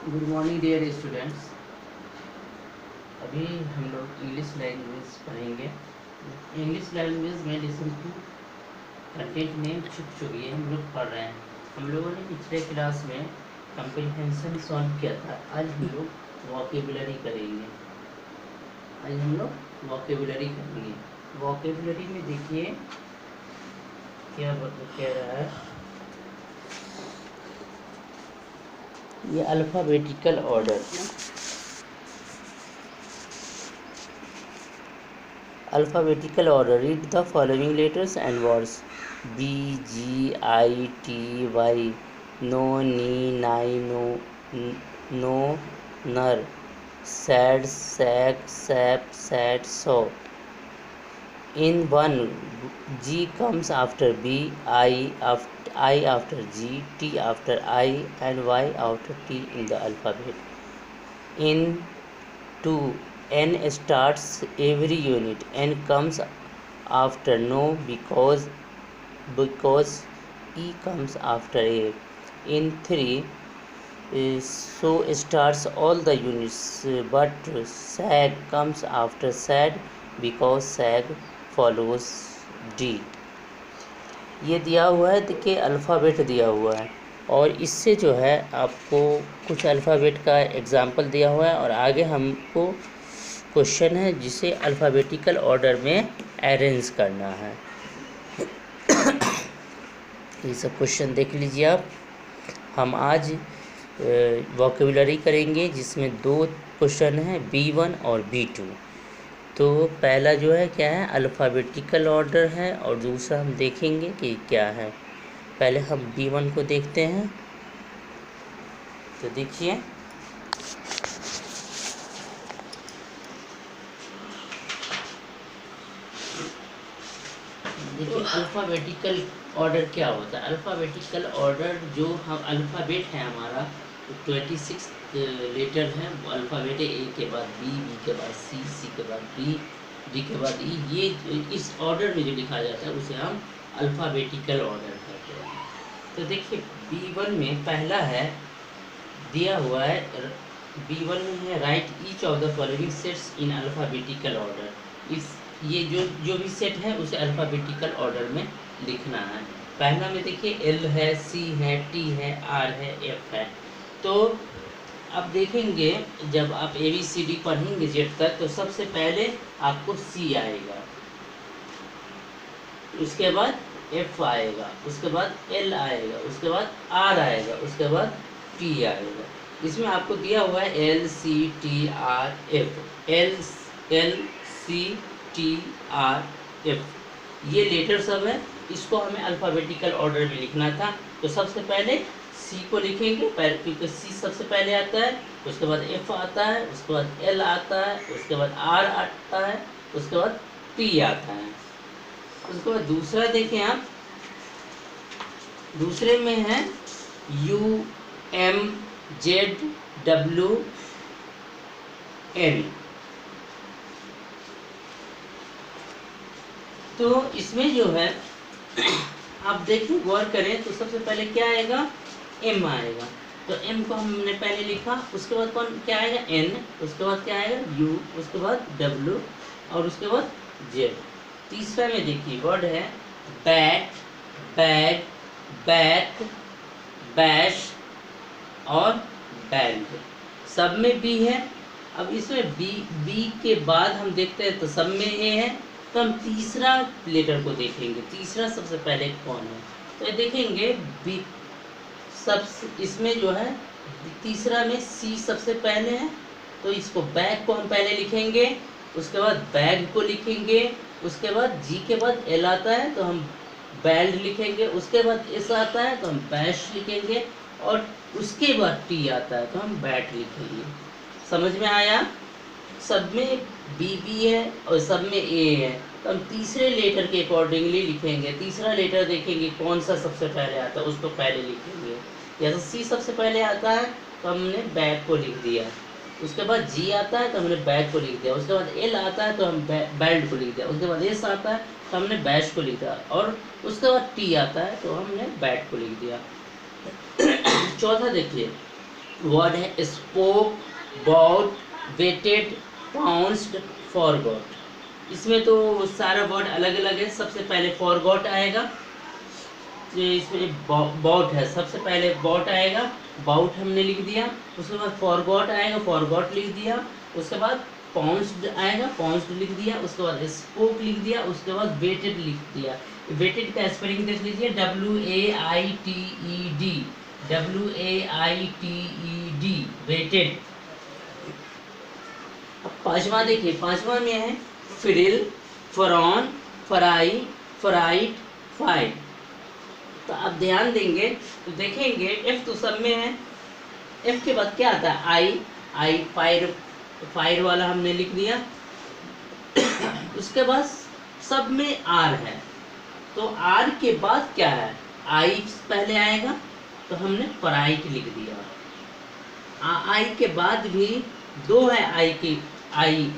Good morning dear students. अभी हम लोग इंग्लिश लैंग्वेज पढ़ेंगे। इंग्लिश लैंग्वेज में लेसन 2 कंटेंट नेम छुप चुकी है, हम लोग पढ़ रहे हैं। हम लोगों ने पिछले क्लास में कंप्रीहेंशन सॉल्व किया था। आज हम लोग वोकेबुलरी करेंगे। आज हम लोग वोकेबुलरी करेंगे। वोकेबुलरी में देखिए क्या कह रहा है। ये alphabetical order, alphabetical order. Read the following letters and words: B, G, I, T, Y. No, ni, nai, no, no, nar. Sad, sack, sap, sat, so. In one, G comes after B, I after G, T after I, and Y after T in the alphabet. In 2, N starts every unit. N comes after no because E comes after A. In 3, so starts all the units, but sag comes after sad because sag follows D. ये दिया हुआ है, देखिए alphabet दिया हुआ है और इससे जो है आपको कुछ अल्फ़ाबेट का एग्जाम्पल दिया हुआ है और आगे हमको क्वेश्चन है जिसे अल्फ़ाबेटिकल ऑर्डर में अरेंज करना है। ये सब क्वेश्चन देख लीजिए आप। हम आज वोकेबुलरी करेंगे जिसमें 2 क्वेश्चन हैं, B1 और B2। तो पहला जो है क्या है, अल्फ़ाबेटिकल ऑर्डर है और दूसरा हम देखेंगे कि क्या है। पहले हम B1 को देखते हैं। तो देखिए अल्फ़ाबेटिकल ऑर्डर क्या होता है। अल्फ़ाबेटिकल ऑर्डर जो हम अल्फ़ाबेट है हमारा 26 लेटर है। वो अल्फ़ाबेट है, ए के बाद बी, बी के बाद सी, सी के बाद डी, डी के बाद ई। ये इस ऑर्डर में जो लिखा जाता है उसे हम अल्फ़ाबेटिकल ऑर्डर कहते हैं। तो देखिए B1 में पहला है दिया हुआ है, B1 में है right each of the following sets in alphabetical order. इस ये जो भी सेट है उसे अल्फ़ाबेटिकल ऑर्डर में लिखना है। पहला में देखिए एल है, सी है, टी है, आर है, एफ है। तो अब देखेंगे जब आप ABCD पढ़ेंगे जेड तक तो सबसे पहले आपको सी आएगा, उसके बाद एफ आएगा, उसके बाद एल आएगा, उसके बाद आर आएगा, उसके बाद टी आएगा। इसमें आपको दिया हुआ है LCTRF, LCTRF, ये लेटर सब है। इसको हमें अल्फ़ाबेटिकल ऑर्डर में लिखना था। तो सबसे पहले सी को लिखेंगे क्योंकि सी सबसे पहले आता है, उसके बाद एफ आता है, उसके बाद एल आता है, उसके बाद आर आता है, उसके बाद टी आता है। उसके बाद दूसरा देखें आप, दूसरे में है UMZWN। तो इसमें जो है आप देखें गौर करें तो सबसे पहले क्या आएगा, M आएगा। तो M को हमने पहले लिखा, उसके बाद कौन क्या आएगा, N, उसके बाद क्या आएगा U, उसके बाद W और उसके बाद Z। तीसरा में देखिए वर्ड है बैट, बैग, बैट, बैश और बैंड। सब में बी है। अब इसमें बी के बाद हम देखते हैं तो सब में ए है। तो हम तीसरा लेटर को देखेंगे, तीसरा सबसे पहले कौन है। तो ये देखेंगे बी सब, इसमें जो है तीसरा में सी सबसे पहले है। तो इसको बैग को हम पहले लिखेंगे, उसके बाद बैग को लिखेंगे, उसके बाद जी के बाद एल आता है तो हम बैंड लिखेंगे, उसके बाद एस आता है तो हम बैश लिखेंगे और उसके बाद टी आता है तो हम बैट लिखेंगे। समझ में आया। सब में बी है और सब में ए है। तो हम तीसरे लेटर के अकॉर्डिंगली लिखेंगे। तीसरा लेटर देखेंगे कौन सा सबसे पहले आता है उसको पहले लिखेंगे। जैसे सी सबसे पहले आता है तो हमने बैग को लिख दिया, उसके बाद जी आता है तो हमने बैग को लिख दिया, उसके बाद एल आता है तो हम बैंड को लिख दिया, उसके बाद एस आता है तो हमने बैश को लिख दिया और उसके बाद टी आता है तो हमने बैट को लिख दिया। चौथा देखिए वर्ड है spoke, bought, waited, pounced, forgot. इसमें तो सारा वर्ड अलग अलग है। सबसे पहले फॉरगॉट आएगा, तो इसमें बॉट है, सबसे पहले बॉट आएगा, बाउट हमने लिख दिया। उसके बाद फॉरगॉट आएगा, फॉरगॉट लिख दिया। उसके बाद पाउंस्ड आएगा, पाउंस्ड लिख दिया। उसके बाद स्पोक लिख दिया। उसके बाद वेटेड लिख दिया। वेटेड का स्पेलिंग देख लीजिए, WAITED, WAITED, वेटेड। अब पांचवा देखिए, पांचवा में है फ्रिल, फरॉन, फराई, फराइट, फाइट। तो आप ध्यान देंगे तो देखेंगे एफ तो सब में है। एफ के बाद क्या आता है? आई, फायर, फायर वाला हमने लिख दिया। उसके बाद सब में आर है, तो आर के बाद क्या है? आई पहले आएगा, तो हमने फराइट लिख दिया। आई के बाद भी दो है आई की, आई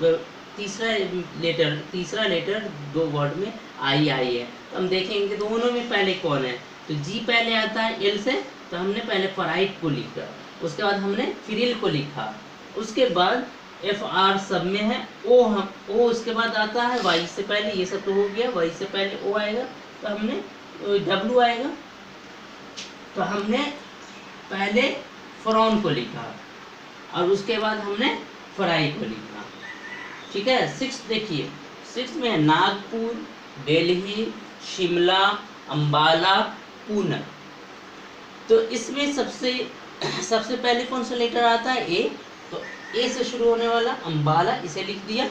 तीसरा लेटर दो वर्ड में आई है। तो हम देखेंगे दोनों में पहले कौन है, तो जी पहले आता है एल से, तो हमने पहले फराइट को लिखा। उसके बाद हमने फ्रिल को लिखा। उसके बाद एफ आर सब में है। ओ उसके बाद आता है वाई से पहले, ये सब तो हो गया। वाई से पहले ओ आएगा, तो हमने डब्ल्यू आएगा, तो हमने पहले फ्रॉन को लिखा और उसके बाद हमने फराई को लिखा। ठीक है। सिक्स देखिए, सिक्स में है नागपुर, दिल्ली, शिमला, अंबाला, पूना। तो इसमें सबसे पहले कौन सा लेटर आता है? ए। तो ए से शुरू होने वाला अंबाला, इसे लिख दिया।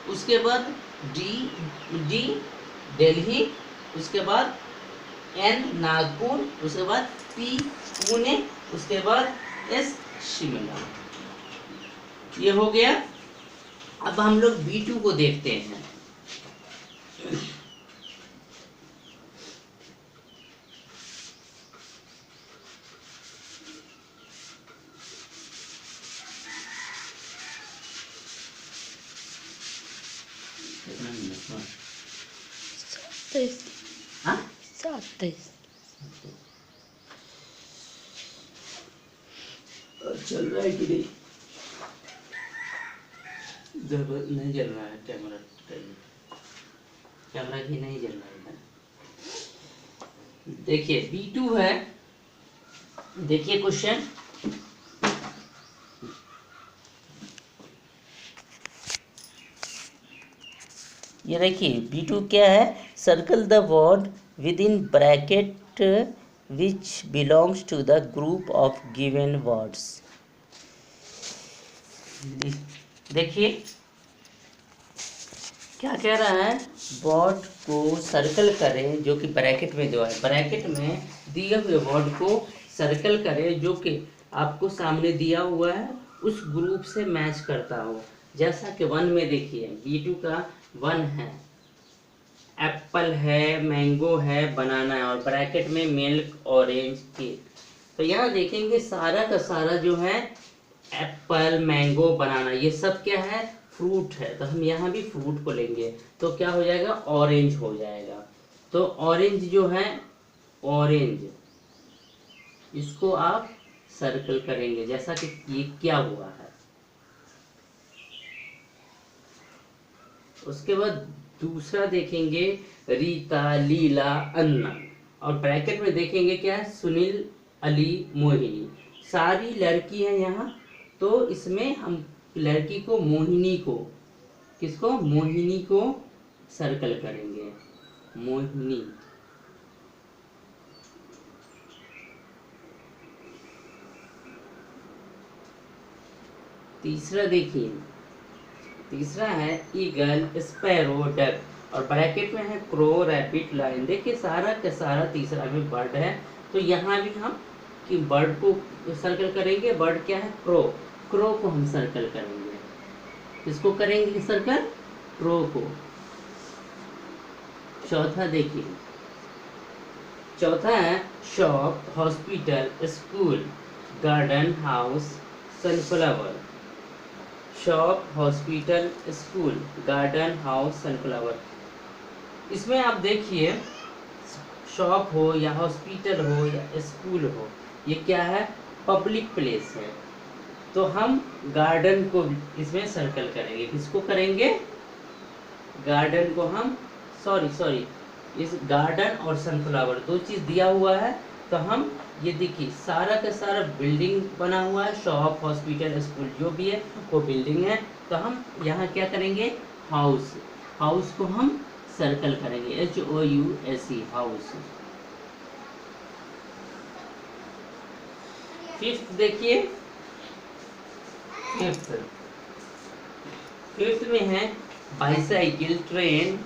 उसके बाद डी दिल्ली, उसके बाद एन नागपुर, उसके बाद पी पुणे, उसके बाद एस शिमला। ये हो गया। अब हम लोग B2 को देखते हैं। हाँ? 27 चल रहा है कि नहीं? नहीं चल रहा है कैमरा ही नहीं चल रहा है। देखिए B2 है। देखिए क्वेश्चन, ये देखिए B2 क्या है? Circle the word within bracket which belongs to the group of given words. देखिए क्या कह रहा है? वर्ड को सर्कल करें जो कि ब्रैकेट में जो है, ब्रैकेट में दिए हुए वर्ड को सर्कल करें जो कि आपको सामने दिया हुआ है उस ग्रुप से मैच करता हो। जैसा कि 1 में देखिए, B2 का 1 है, एप्पल है, मैंगो है, बनाना है, और ब्रैकेट में मिल्क, ऑरेंज, केक। तो यहाँ देखेंगे सारा का सारा जो है एप्पल, मैंगो, बनाना, ये सब क्या है? फ्रूट है। तो हम यहाँ भी फ्रूट को लेंगे, तो क्या हो जाएगा? ऑरेंज हो जाएगा। तो ऑरेंज जो है, ऑरेंज, इसको आप सर्कल करेंगे जैसा कि ये क्या हुआ है। उसके बाद दूसरा देखेंगे रीता, लीला, अन्ना, और ब्रैकेट में देखेंगे क्या है? सुनील, अली, मोहिनी। सारी लड़की है यहाँ, तो इसमें हम लड़की को, मोहिनी को, किसको? मोहिनी को सर्कल करेंगे, मोहिनी। तीसरा देखिए, तीसरा है ईगल, स्पैरो, डक, और ब्रैकेट में है क्रो, रैबिट, लायन। देखिए सारा का सारा तीसरा में बर्ड है, तो यहाँ भी हम कि बर्ड को सर्कल करेंगे। बर्ड क्या है? क्रो। क्रो को हम सर्कल करेंगे। किसको करेंगे सर्कल? क्रो को। चौथा देखिए, चौथा है shop, hospital, school, garden, house, sunflower. Shop, hospital, school, garden, house, sunflower. इसमें आप देखिए शॉप हो या हॉस्पिटल हो या स्कूल हो, ये क्या है? पब्लिक प्लेस है, तो हम गार्डन को इसमें सर्कल करेंगे। किसको करेंगे? गार्डन को हम सॉरी इस गार्डन और सनफ्लावर दो चीज़ दिया हुआ है, तो हम ये देखिए सारा का सारा बिल्डिंग बना हुआ है, शॉप, हॉस्पिटल, स्कूल जो भी है वो बिल्डिंग है। तो हम यहाँ क्या करेंगे? हाउस, हाउस को हम सर्कल करेंगे, HOUSE हाउस। फिफ्थ देखिए, फिफ्थ में है बाइसाइकिल, ट्रेन,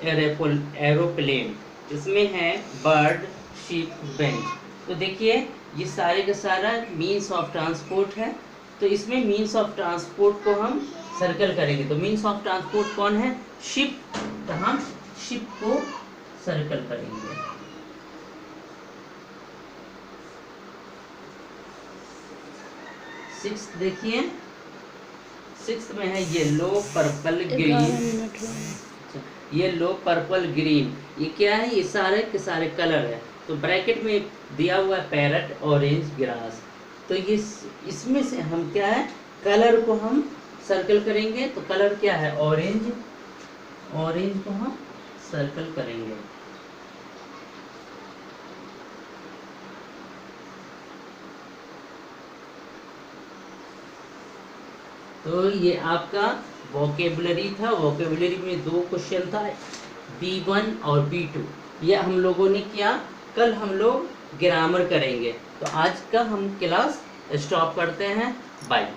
एरोप्लेन। इसमें है बर्ड, शिप, बेंच। तो देखिए ये सारे का सारा मीन्स ऑफ ट्रांसपोर्ट है, तो इसमें मीन्स ऑफ ट्रांसपोर्ट को हम सर्कल करेंगे। तो मीन्स ऑफ ट्रांसपोर्ट कौन है? शिप, तो हम शिप को सर्कल करेंगे। सिक्स्थ देखिए, सिक्स्थ में है yellow, purple, green. Yellow, purple, green, ये क्या है? ये सारे के सारे कलर है। तो ब्रैकेट में दिया हुआ है पैरट, ऑरेंज, ग्रास। तो ये इसमें से हम क्या है? कलर को हम सर्कल करेंगे। तो कलर क्या है? ऑरेंज, ऑरेंज को हम सर्कल करेंगे। तो ये आपका वोकेबलरी था। वोकेबलरी में 2 क्वेश्चन था, B1 और B2। ये हम लोगों ने किया। कल हम लोग ग्रामर करेंगे। तो आज का हम क्लास स्टॉप करते हैं। बाय।